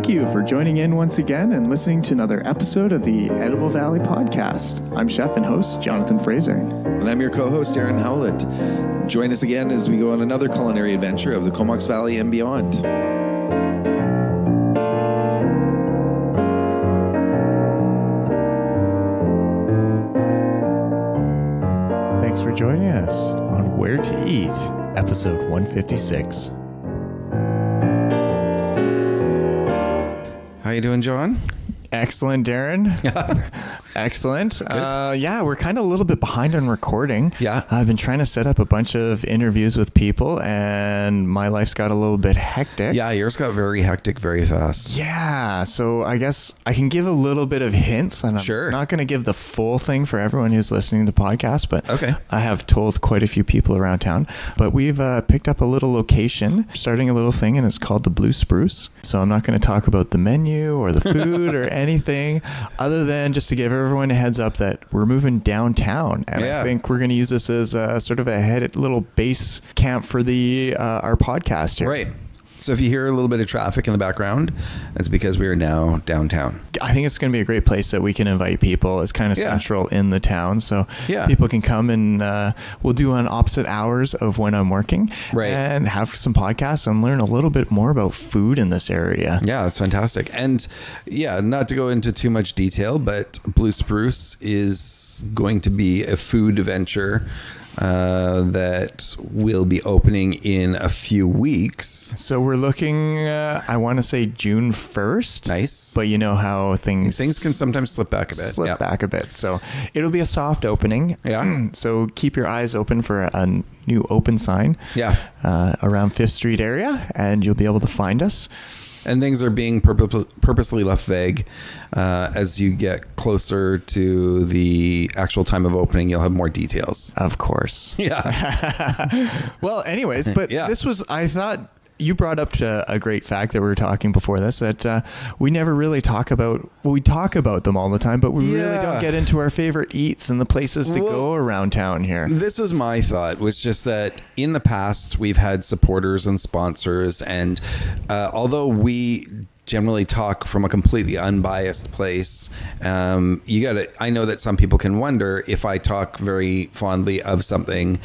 Thank you for joining in once again and listening to another episode of the Edible Valley Podcast. I'm chef and host Jonathan Fraser. And I'm your co-host, Darren Howlett. Join us again as we go on another culinary adventure of the Comox Valley and beyond. Thanks for joining us on Where to Eat, episode 156. How you doing, John? Excellent, Darren. Excellent. Yeah, we're kind of a little bit behind on recording. Yeah. I've been trying to set up a bunch of interviews with people, and my life's got a little bit hectic. Yeah, yours got very hectic very fast. Yeah, so I guess I can give a little bit of hints, and I'm not going to give the full thing for everyone who's listening to the podcast, but I have told quite a few people around town. But we've picked up a little location, starting a little thing, and it's called the Blue Spruce. So I'm not going to talk about the menu or the food or anything other than just to give everyone a heads up that we're moving downtown, and I think we're going to use this as sort of a little base camp for the our podcast here. Right. So if you hear a little bit of traffic in the background, that's because we are now downtown. I think it's going to be a great place that we can invite people. It's kind of central in the town, so people can come and we'll do on opposite hours of when I'm working, and have some podcasts and learn a little bit more about food in this area. Yeah, that's fantastic. And not to go into too much detail, but Blue Spruce is going to be a food venture that will be opening in a few weeks. So we're looking, I want to say June 1st. Nice. But you know how things can sometimes slip back a bit. So it'll be a soft opening. Yeah. So keep your eyes open for a new open sign. Yeah. Around 5th Street area, and you'll be able to find us. And things are being purposely left vague. As you get closer to the actual time of opening, you'll have more details. Of course. Yeah. Well, anyways, but this was, I thought, you brought up a great fact that we were talking before this, that we never really talk about, we talk about them all the time, but we really don't get into our favorite eats and the places to go around town here. This was my thought, was just that in the past, we've had supporters and sponsors, and although we generally talk from a completely unbiased place, I know that some people can wonder if I talk very fondly of something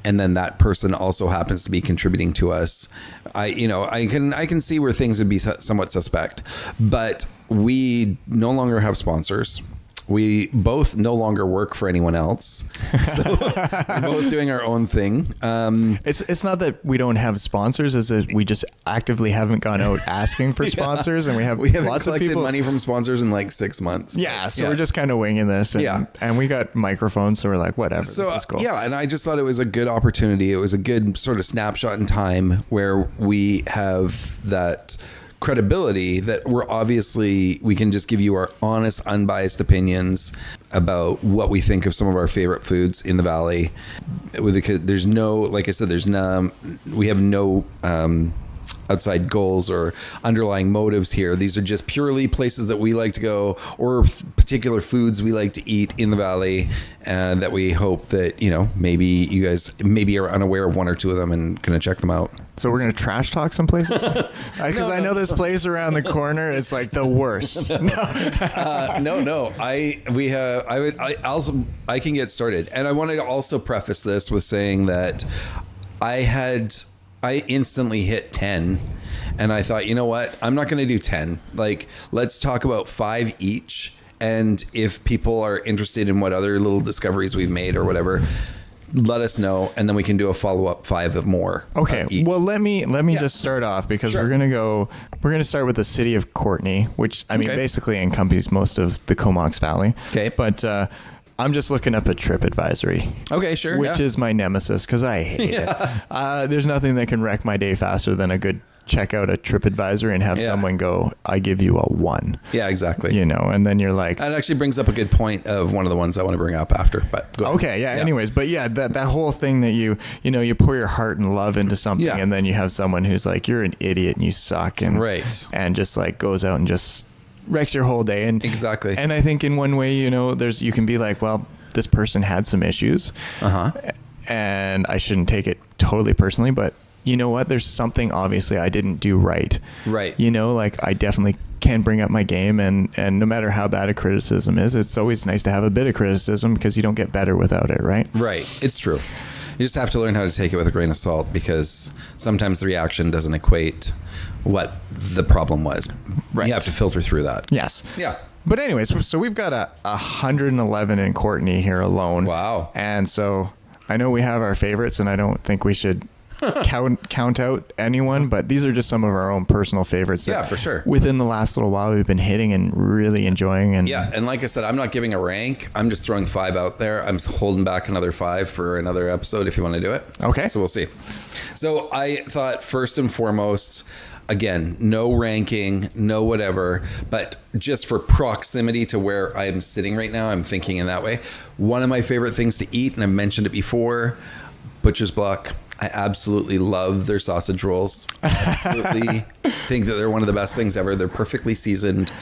and then that person also happens to be contributing to us. I can see where things would be somewhat suspect, but we no longer have sponsors. We both no longer work for anyone else, so we're both doing our own thing. It's not that we don't have sponsors; it's that we just actively haven't gone out asking for sponsors, and we haven't lots collected of people money from sponsors in like 6 months. So we're just kind of winging this, and we got microphones, so we're like, whatever. So this is cool. And I just thought it was a good opportunity. It was a good sort of snapshot in time where we have that credibility that we can just give you our honest, unbiased opinions about what we think of some of our favorite foods in the valley. There's no, like I said, we have no outside goals or underlying motives here. These are just purely places that we like to go, or particular foods we like to eat in the valley, and that we hope that maybe you guys are unaware of one or two of them and gonna check them out. So we're gonna trash talk some places, because I know this place around the corner. It's like the worst. No. I can get started, and I wanted to also preface this with saying that I instantly hit 10, and I thought, you know what? I'm not going to do 10. Like, let's talk about 5 each. And if people are interested in what other little discoveries we've made or whatever, let us know, and then we can do a follow-up 5 of more. Okay. Well, let me just start off, because we're going to start with the city of Courtenay, which basically encompasses most of the Comox Valley. Okay. But I'm just looking up a TripAdvisory. Okay, sure. Which is my nemesis, because I hate it. There's nothing that can wreck my day faster than a good check out a TripAdvisor and have someone go, I give you a 1. Yeah, exactly. And then you're like... That actually brings up a good point of one of the ones I want to bring up after, but go ahead. Okay, anyways, but that whole thing that you pour your heart and love into something, and then you have someone who's like, you're an idiot and you suck, and just like goes out and just wrecks your whole day. And exactly. And I think in one way, you can be like, well, this person had some issues, and I shouldn't take it totally personally, but you know what? There's something obviously I didn't do right. Right. Like I definitely can bring up my game, and no matter how bad a criticism is, it's always nice to have a bit of criticism because you don't get better without it, right? Right. It's true. You just have to learn how to take it with a grain of salt, because sometimes the reaction doesn't equate what the problem was. Right. You have to filter through that. Yes. Yeah. But anyways, so we've got 111 in Courtney here alone. Wow. And so I know we have our favorites, and I don't think we should count out anyone, but these are just some of our own personal favorites. Yeah, for sure. Within the last little while, we've been hitting and really enjoying. And yeah, and like I said, I'm not giving a rank. I'm just throwing 5 out there. I'm holding back another 5 for another episode if you want to do it. Okay. So we'll see. So I thought, first and foremost, again, no ranking, no whatever, but just for proximity to where I'm sitting right now, I'm thinking in that way. One of my favorite things to eat, and I've mentioned it before, Butcher's Block. I absolutely love their sausage rolls. I absolutely think that they're one of the best things ever. They're perfectly seasoned.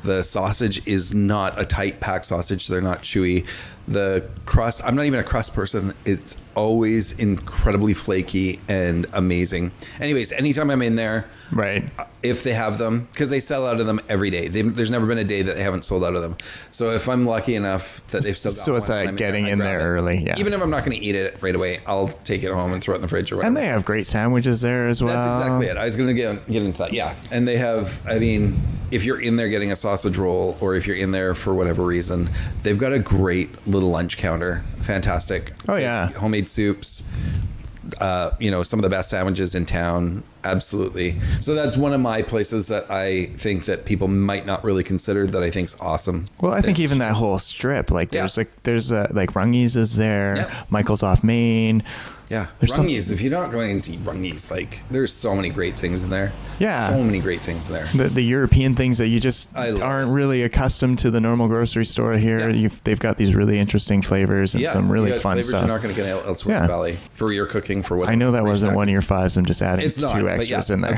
The sausage is not a tight packed sausage. They're not chewy. The crust, I'm not even a crust person. It's always incredibly flaky and amazing. Anyways, anytime I'm in there, right, if they have them, because they sell out of them every day. There's never been a day that they haven't sold out of them. So if I'm lucky enough that they've still got so it's like getting in there early. Yeah. Even if I'm not going to eat it right away, I'll take it home and throw it in the fridge or whatever. And they have great sandwiches there as well. That's exactly it. I was going to get into that. Yeah. And they have, I mean, if you're in there getting a sausage roll, or if you're in there for whatever reason, they've got a great little lunch counter. Fantastic. Oh yeah. Homemade soups. Some of the best sandwiches in town. Absolutely. So that's one of my places that I think that people might not really consider, that I think's awesome. Well, I think even that whole strip, like there's Rungies is there. Yep. Michael's off Main. Yeah. Rungies, if you're not going to eat Rungies, like there's so many great things in there. Yeah. So many great things in there. The European things that you just aren't really accustomed to the normal grocery store here. Yeah. They've got these really interesting flavors and some really fun stuff. You're not going to get elsewhere in the valley for your cooking, for what. I know that wasn't one of your 5s. I'm just adding it's 2 extras in there.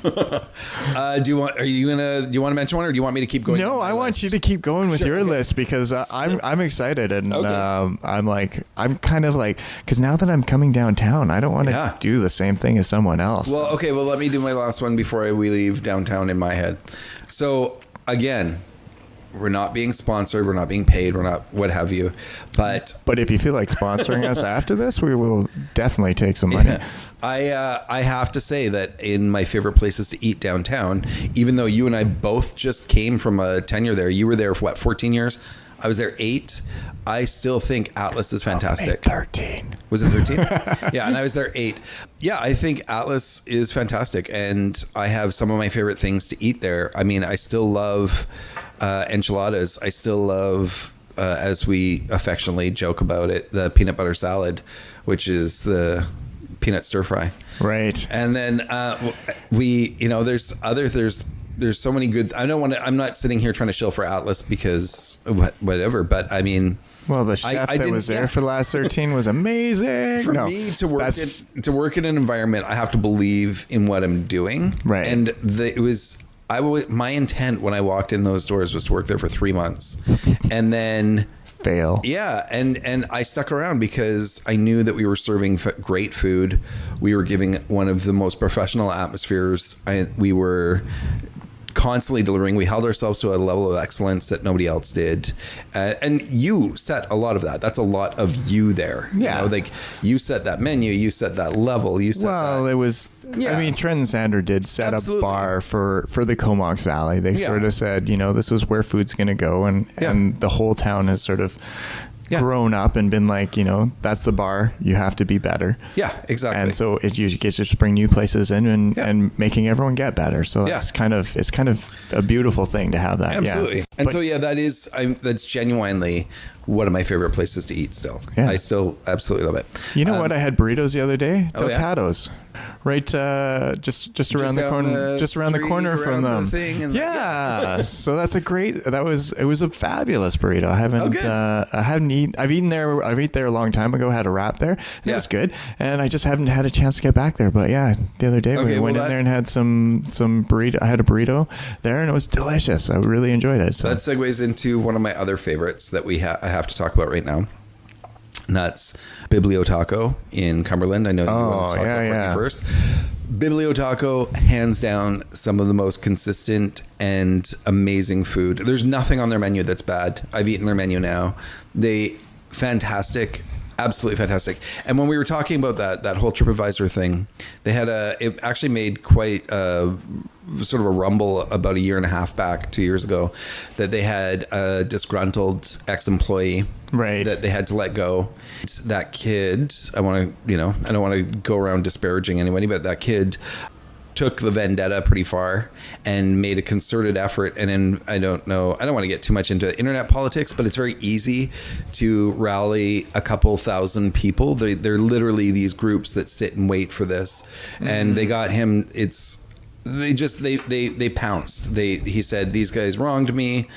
Okay. Do you want to mention one, or do you want me to keep going? No, I want you to keep going with your list, because I'm excited, and I'm kind of like, because now that I'm coming downtown, I don't want to do the same thing as someone else. Well, okay. Well, let me do my last one before we leave downtown in my head. So again, we're not being sponsored. We're not being paid. We're not what have you. But if you feel like sponsoring us after this, we will definitely take some money. I have to say that in my favorite places to eat downtown, even though you and I both just came from a tenure there, you were there for 14 years? I was there 8. I still think Atlas is fantastic. 13. Was it 13? Yeah, and I was there 8. Yeah, I think Atlas is fantastic, and I have some of my favorite things to eat there. I mean, I still love enchiladas. I still love, as we affectionately joke about it, the peanut butter salad, which is the peanut stir fry. Right. And then there's so many good. I'm not sitting here trying to shill for Atlas because whatever, but I mean, well, the chef that was there for the last 13 was amazing. For me to work in an environment, I have to believe in what I'm doing. Right. And my intent when I walked in those doors was to work there for 3 months, and then fail. Yeah, and I stuck around because I knew that we were serving great food. We were giving one of the most professional atmospheres. We were constantly delivering. We held ourselves to a level of excellence that nobody else did, and you set a lot of that. That's a lot of you there. Yeah, like you set that menu, you set that level. You set it was. Yeah. I mean, Trent and Sander did set a bar for the Comox Valley. They sort of said, this is where food's going to go, and the whole town has sort of grown up and been like, that's the bar. You have to be better. Yeah, exactly. And so you get to just bring new places in and making everyone get better. So that's kind of a beautiful thing to have that. Absolutely. And that's genuinely one of my favorite places to eat still. Yeah. I still absolutely love it. You know what? I had burritos the other day. Delcados. Right, just around the corner, the corner from them. So that's it was a fabulous burrito. I've eaten there a long time ago. Had a wrap there. It was good, and I just haven't had a chance to get back there. But the other day we went in there and had some burrito. I had a burrito there, and it was delicious. I really enjoyed it. So that segues into one of my other favorites that I have to talk about right now. And that's Bibliotaco in Cumberland. I know you want to talk about Courtney first. Bibliotaco, hands down, some of the most consistent and amazing food. There's nothing on their menu that's bad. I've eaten their menu now. Fantastic. Absolutely fantastic. And when we were talking about that whole TripAdvisor thing, it actually made quite sort of a rumble about a year and a half back, 2 years ago, that they had a disgruntled ex-employee that they had to let go. That kid, I don't want to go around disparaging anybody, but that kid took the vendetta pretty far and made a concerted effort. And then I don't want to get too much into internet politics, but it's very easy to rally a couple thousand people. They're literally these groups that sit and wait for this. Mm-hmm. And they got him. They pounced. He said, these guys wronged me.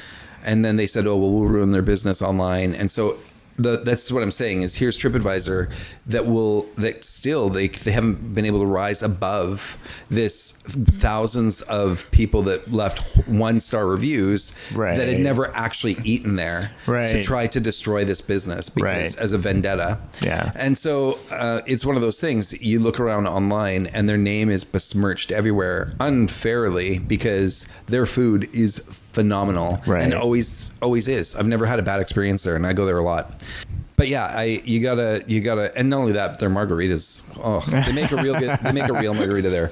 And then they said, oh, well, we'll ruin their business online. And so that's what I'm saying is here's TripAdvisor that still they haven't been able to rise above this thousands of people that left 1-star reviews that had never actually eaten there to try to destroy this business because as a vendetta. Yeah. And so it's one of those things you look around online and their name is besmirched everywhere unfairly because their food is phenomenal and always is. I've never had a bad experience there and I go there a lot. But yeah, you gotta, and not only that, their margaritas. Oh, they make a real margarita there.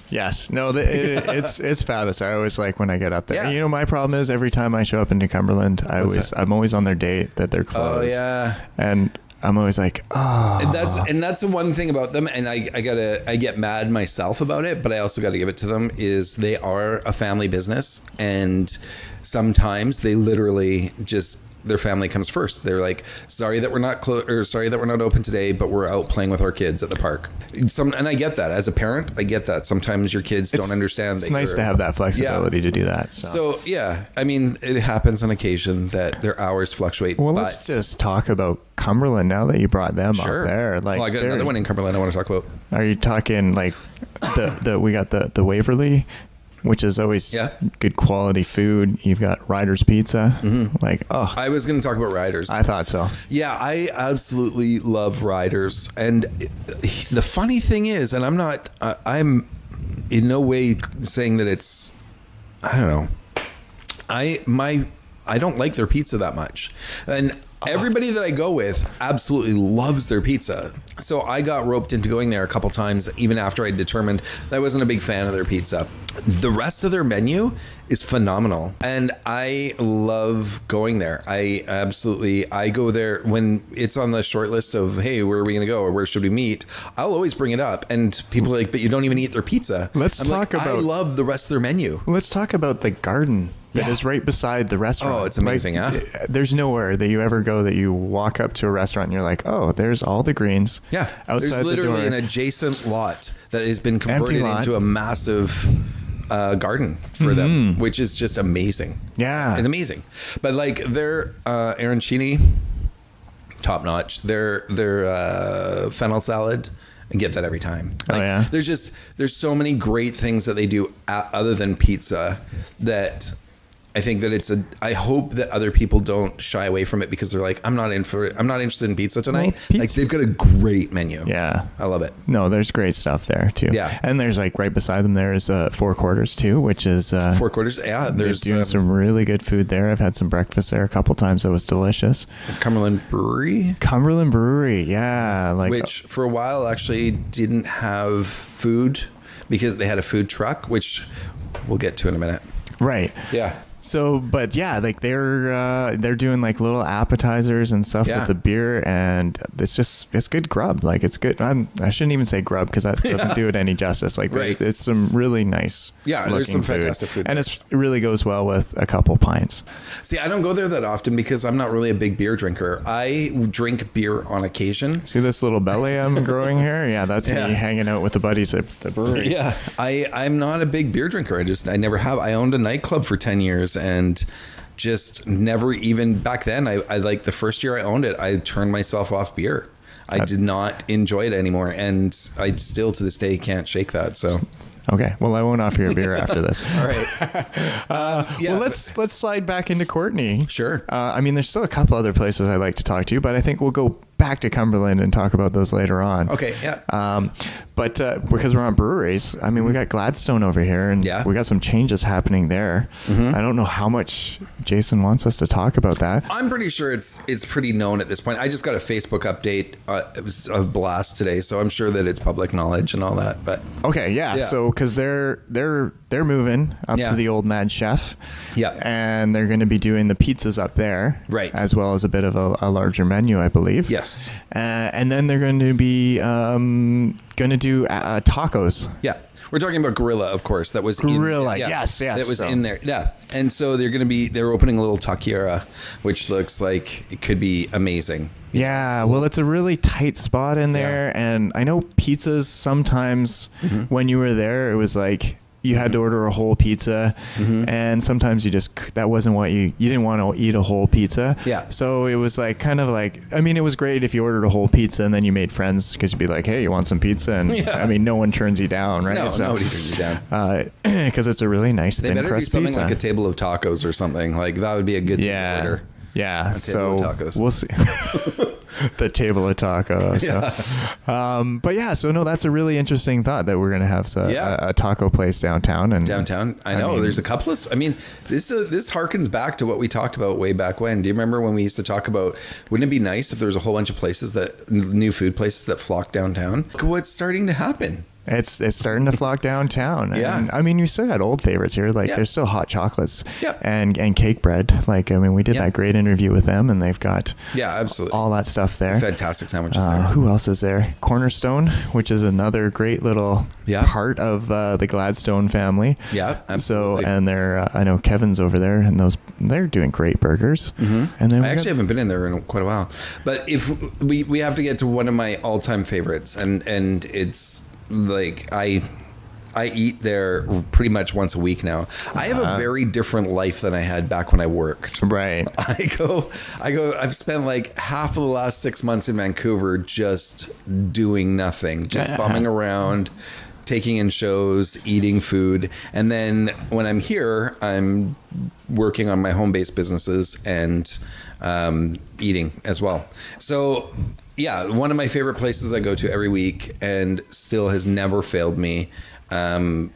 Yes, no, it's fabulous. I always like when I get up there. Yeah. You know, my problem is every time I show up into Cumberland, I'm always on their date that they're closed. Oh yeah, and I'm always like, oh. And that's the one thing about them, and I get mad myself about it, but I also got to give it to them is they are a family business, and sometimes they literally just. Their family comes first. They're like, sorry that we're not sorry that we're not open today, but we're out playing with our kids at the park. And I get that as a parent. I get that sometimes your kids don't understand. It's nice to have that flexibility to do that. So yeah, I mean, it happens on occasion that their hours fluctuate. Well, let's just talk about Cumberland now that you brought them up there. Like, I got another one in Cumberland I want to talk about. Are you talking like we got the Waverly? Which is always good quality food. You've got Ryder's Pizza. Mm-hmm. I was going to talk about Ryder's. I thought so. Yeah, I absolutely love Ryder's. And the funny thing is, and I'm in no way saying that it's, I don't know. I don't like their pizza that much. And everybody that I go with absolutely loves their pizza. So I got roped into going there a couple times, even after I determined that I wasn't a big fan of their pizza. The rest of their menu is phenomenal. And I love going there. I go there when it's on the short list of, hey, where are we going to go? Or where should we meet? I'll always bring it up. And people are like, but you don't even eat their pizza. I love the rest of their menu. Let's talk about the garden. That is right beside the restaurant. Oh, it's amazing, There's nowhere that you ever go that you walk up to a restaurant and you're like, oh, there's all the greens. Yeah. There's literally an adjacent lot that has been converted into a massive garden for them, which is just amazing. Yeah. It's amazing. But like their arancini, top notch. Their fennel salad, I get that every time. There's so many great things that they do other than pizza that I think that I hope that other people don't shy away from it because they're like, I'm not interested in pizza tonight. Well, like they've got a great menu. Yeah. I love it. No, there's great stuff there too. Yeah. And there's like right beside them, there's Four Quarters too, which is Four Quarters. Yeah. There's doing some really good food there. I've had some breakfast there a couple times. It was delicious. Cumberland Brewery. Yeah. Which for a while actually didn't have food because they had a food truck, which we'll get to in a minute. Right. Yeah. So, but yeah, like they're doing like little appetizers and stuff with the beer, and it's good grub. Like it's good. I shouldn't even say grub because that doesn't do it any justice. Like it's some really nice. Yeah, there's some fantastic food, and it really goes well with a couple pints. See, I don't go there that often because I'm not really a big beer drinker. I drink beer on occasion. See this little belly I'm growing here? Yeah, that's me hanging out with the buddies at the brewery. Yeah, I'm not a big beer drinker. I never have. I owned a nightclub for 10 years. And just never even back then, I like the first year I owned it, I turned myself off beer. I did not enjoy it anymore. And I still to this day can't shake that. So. Okay. Well, I won't offer you a beer after this. All right. Well, let's slide back into Courtney. Sure. I mean, there's still a couple other places I'd like to talk to you, but I think we'll go back to Cumberland and talk about those later on. Okay, yeah. But because we're on breweries, I mean, we got Gladstone over here, and we got some changes happening there. Mm-hmm. I don't know how much Jason wants us to talk about that. I'm pretty sure it's pretty known at this point. I just got a Facebook update. It was a blast today, so I'm sure that it's public knowledge and all that. But okay, yeah. So because they're moving up to the Old Mad Chef, and they're going to be doing the pizzas up there, right, as well as a bit of a larger menu, I believe. Yes, and then they're going to be going to do tacos. Yeah. We're talking about Gorilla, of course. That was Gorilla. Yes. That was in there. Yeah. And so they're opening a little taqueria, which looks like it could be amazing. Yeah. Well, it's a really tight spot in there. And I know pizzas sometimes when you were there, it was like you had to order a whole pizza, and sometimes that wasn't what you didn't want to eat a whole pizza. Yeah. So it was like kind of like, I mean, it was great if you ordered a whole pizza and then you made friends because you'd be like, hey, you want some pizza? And I mean, no one turns you down, right? No, nobody turns you down. Because it's a really nice thin crust pizza. They better do something like a table of tacos or something. Like that would be a good thing to order. Yeah, so we'll see. The table of tacos. Yeah. So. But yeah, so no, that's a really interesting thought that we're going to have a taco place downtown. I know there's a couple of, I mean, this harkens back to what we talked about way back when. Do you remember when we used to talk about, wouldn't it be nice if there was a whole bunch of places new food places that flock downtown? Look what's starting to happen. It's starting to flock downtown. And, I mean, you still got old favorites here. Like there's still hot chocolates and cake bread. Like, I mean, we did that great interview with them, and they've got absolutely all that stuff there. Fantastic sandwiches there. Who else is there? Cornerstone, which is another great little part of the Gladstone family. Yeah, absolutely. So, and I know Kevin's over there, and they're doing great burgers. Mm-hmm. And then I actually haven't been in there in quite a while. But if we have to get to one of my all-time favorites, and it's like I eat there pretty much once a week now. I have a very different life than I had back when I worked. Right. I've spent like half of the last 6 months in Vancouver just doing nothing, just bumming around, taking in shows, eating food. And then when I'm here, I'm working on my home-based businesses and eating as well. So yeah, one of my favorite places I go to every week and still has never failed me. And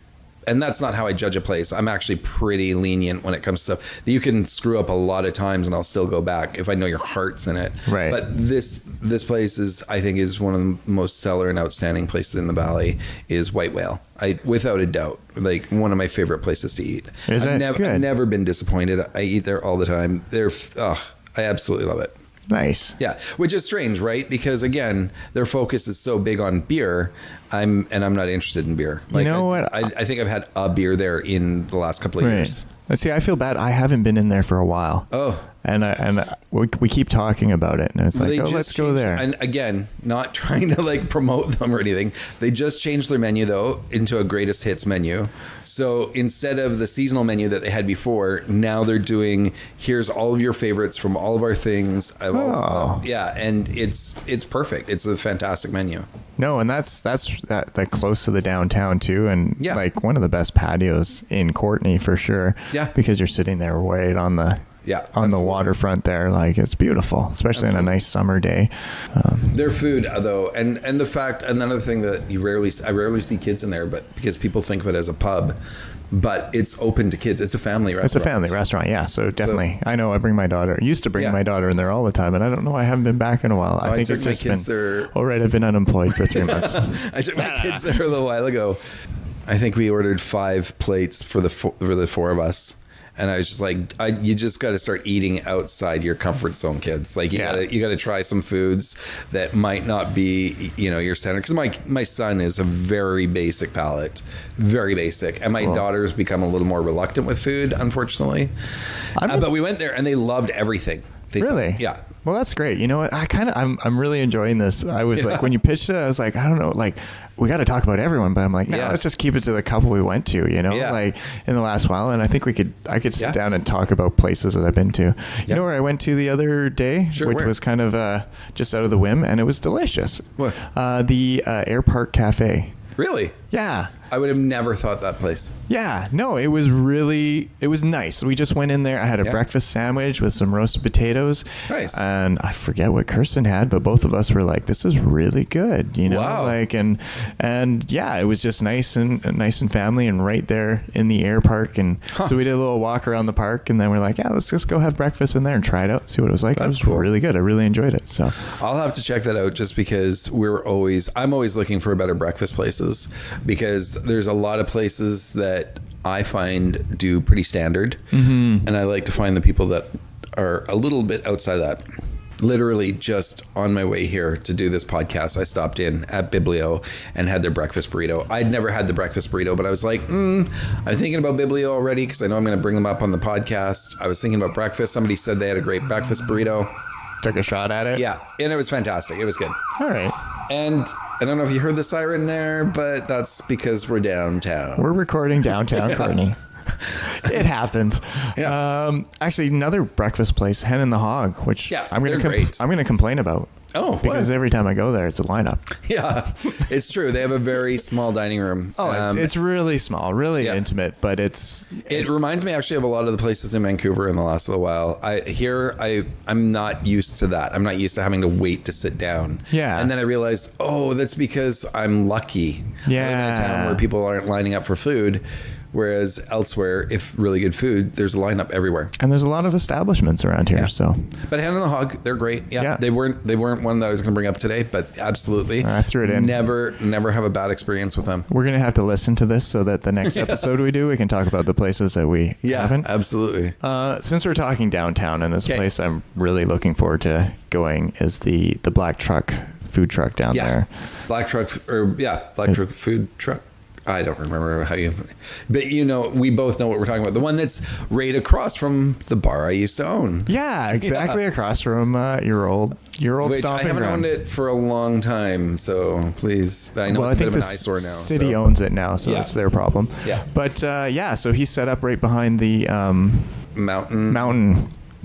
that's not how I judge a place. I'm actually pretty lenient when it comes to stuff that you can screw up a lot of times and I'll still go back if I know your heart's in it. Right. But this place I think is one of the most stellar and outstanding places in the Valley is White Whale. Without a doubt, like one of my favorite places to eat. I've never been disappointed. I eat there all the time. I absolutely love it. Nice. Yeah, which is strange, right? Because again, their focus is so big on beer. I'm not interested in beer. Like, you know what? I think I've had a beer there in the last couple of years. Let's see. I feel bad. I haven't been in there for a while. Oh. And we keep talking about it, and it's like, let's go there. And again, not trying to like promote them or anything. They just changed their menu though into a greatest hits menu. So instead of the seasonal menu that they had before, now they're doing here's all of your favorites from all of our things. And it's perfect. It's a fantastic menu. No, and that's that close to the downtown too, and like one of the best patios in Courtenay for sure. Yeah, because you're sitting there right on the the waterfront there. Like it's beautiful, especially on a nice summer day. Their food though, and the fact, another thing that I rarely see kids in there, but because people think of it as a pub, but it's open to kids. It's a family restaurant. It's a family restaurant, yeah. So definitely, I know I bring my daughter. Used to bring my daughter in there all the time, and I don't know. I haven't been back in a while. I think it's just been. All right, I've been unemployed for 3 months. I took my kids there a little while ago. I think we ordered 5 plates for the 4 of us. And I was just like, you just got to start eating outside your comfort zone, kids. Like you got to try some foods that might not be, your standard. Because my son is a very basic palate, very basic, and my daughter's become a little more reluctant with food, unfortunately. But we went there and they loved everything. Really? Yeah. Well, that's great. You know what? I'm really enjoying this. I was like, when you pitched it, I was like, I don't know, like we got to talk about everyone, but I'm like, no, let's just keep it to the couple we went to, like in the last while. And I think I could sit down and talk about places that I've been to. You know where I went to the other day, which was kind of just out of the whim, and it was delicious. What? The Air Park Cafe. Really? Yeah. I would have never thought that place. Yeah, no, it was nice. We just went in there. I had a breakfast sandwich with some roasted potatoes. Nice. And I forget what Kirsten had, but both of us were like, this is really good, you know? Wow. Like, and yeah, it was just nice and family and right there in the air park. And so we did a little walk around the park and then we're like, yeah, let's just go have breakfast in there and try it out, see what it was like. That's it was cool. really good. I really enjoyed it. So I'll have to check that out just because I'm always looking for better breakfast places because there's a lot of places that I find do pretty standard. Mm-hmm. And I like to find the people that are a little bit outside of that. Literally just on my way here to do this podcast, I stopped in at Biblio and had their breakfast burrito. I'd never had the breakfast burrito, but I was like, I'm thinking about Biblio already because I know I'm going to bring them up on the podcast. I was thinking about breakfast. Somebody said they had a great breakfast burrito. took a shot at it. Yeah. And it was fantastic. It was good. All right. And I don't know if you heard the siren there, but that's because we're downtown. We're recording downtown, Courtney. It happens. Yeah. Actually, another breakfast place, Hen and the Hog, which I'm going to complain about. Oh, because every time I go there, it's a lineup. Yeah, it's true. They have a very small dining room. Oh, it's really small, really intimate, but it reminds me actually of a lot of the places in Vancouver in the last little while. I'm not used to that. I'm not used to having to wait to sit down. Yeah. And then I realized, that's because I'm lucky. Yeah. I live in a town where people aren't lining up for food. Whereas elsewhere, if really good food, there's a lineup everywhere. And there's a lot of establishments around here. So, but Hen and the Hog, they're great. Yeah. They weren't one that I was going to bring up today, but absolutely. I threw it in. Never have a bad experience with them. We're going to have to listen to this so that the next episode we can talk about the places that we haven't. Absolutely. Since we're talking downtown, and this place I'm really looking forward to going is the Black Truck food truck down there. Black Truck food truck. I don't remember but we both know what we're talking about. The one that's right across from the bar I used to own. Yeah, exactly across from your old Which stomping I haven't ground. owned it for a long time, so please. I know it's a bit of an eyesore now. City owns it now, so that's their problem. Yeah. But so he's set up right behind the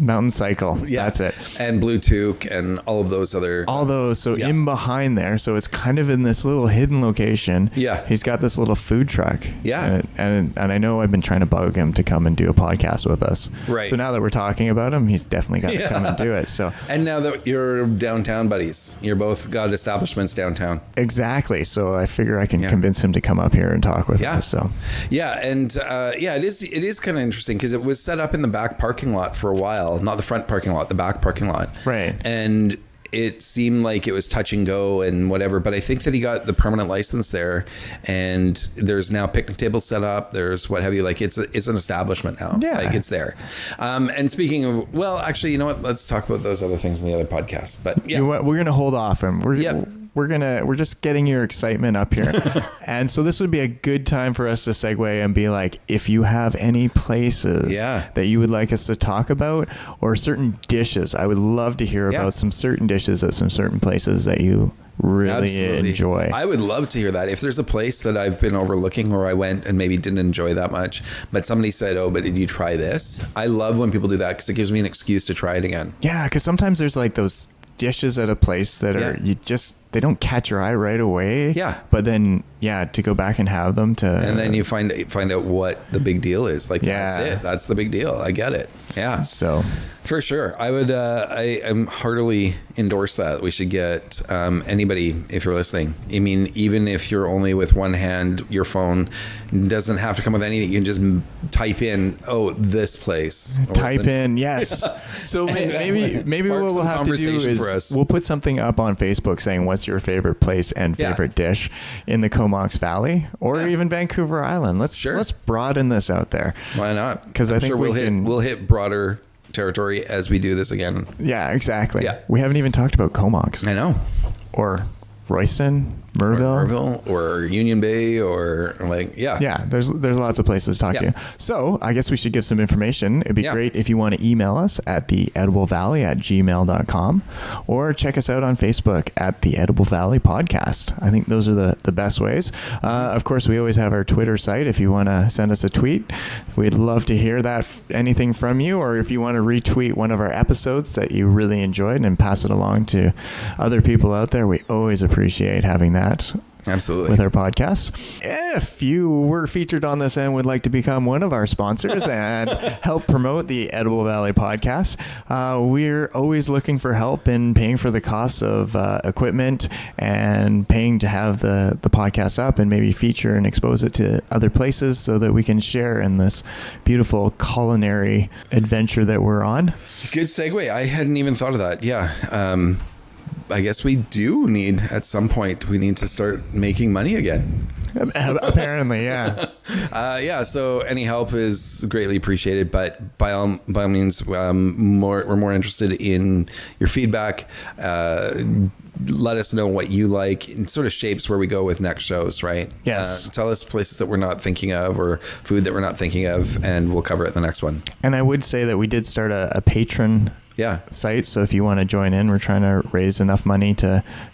Mountain Cycle. Yeah. That's it. And Blue Toque and all of those other. All those. So in behind there. So it's kind of in this little hidden location. Yeah. He's got this little food truck. Yeah. And I know I've been trying to bug him to come and do a podcast with us. Right. So now that we're talking about him, he's definitely got to come and do it. So. And now that you're downtown buddies, you're both got establishments downtown. Exactly. So I figure I can convince him to come up here and talk with us. So. Yeah. And it is kind of interesting because it was set up in the back parking lot for a while. Not the front parking lot, the back parking lot. Right. And it seemed like it was touch and go and whatever, but I think that he got the permanent license there and there's now picnic tables set up. There's what have you, like it's an establishment now. Yeah. Like it's there. And speaking of, well, actually, you know what? Let's talk about those other things in the other podcast, but yeah. You know what? We're going to hold off and we're just getting your excitement up here. And so this would be a good time for us to segue and be like, if you have any places that you would like us to talk about or certain dishes, I would love to hear about some certain dishes at some certain places that you really enjoy. I would love to hear that. If there's a place that I've been overlooking where I went and maybe didn't enjoy that much, but somebody said, but did you try this? I love when people do that because it gives me an excuse to try it again. Yeah, because sometimes there's like those dishes at a place that are they don't catch your eye right away. Yeah. But then to go back and have them and then you find out what the big deal is. Like that's it. That's the big deal. I get it. Yeah. So for sure. I would I'm heartily endorse that. We should get anybody, if you're listening. I mean, even if you're only with one hand, your phone doesn't have to come with anything. You can just type in, this place. Yes. So maybe what we'll have to do is we'll put something up on Facebook saying what's your favorite place and favorite dish in the Comox Valley or even Vancouver Island. Let's broaden this out there. Why not? Because I think we'll hit broader territory as we do this again. Yeah, exactly. Yeah. We haven't even talked about Comox. I know. Or Royston, Merville, or Union Bay, or there's lots of places to talk to. So I guess we should give some information. It'd be great if you want to email us at theediblevalley@gmail.com or check us out on Facebook at the Edible Valley Podcast. I think those are the best ways. Of course, we always have our Twitter site. If you want to send us a tweet, we'd love to hear anything from you, or if you want to retweet one of our episodes that you really enjoyed and pass it along to other people out there, we always appreciate having that. Absolutely. with our podcasts. If you were featured on this and would like to become one of our sponsors and help promote the Edible Valley podcast, we're always looking for help in paying for the costs of equipment and paying to have the podcast up and maybe feature and expose it to other places so that we can share in this beautiful culinary adventure that we're on. Good segue. I hadn't even thought of that. Yeah. I guess we do need, at some point, we need to start making money again. Apparently, yeah. So any help is greatly appreciated, but by all means, we're more interested in your feedback. Let us know what you like. It sort of shapes where we go with next shows, right? Yes. Tell us places that we're not thinking of or food that we're not thinking of, and we'll cover it in the next one. And I would say that we did start a patron site. So if you want to join in, we're trying to raise enough money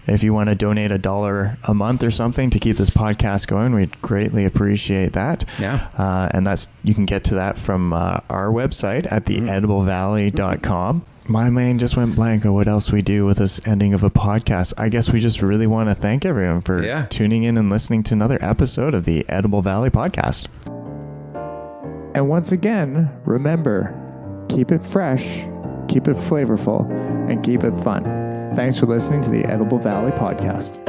if you want to donate $1 a month or something to keep this podcast going, we'd greatly appreciate that. Yeah. And you can get to that from our website at theediblevalley.com. My mind just went blank on what else we do with this ending of a podcast. I guess we just really want to thank everyone for tuning in and listening to another episode of the Edible Valley podcast. And once again, remember, keep it fresh, keep it flavorful, and keep it fun. Thanks for listening to the Edible Valley podcast.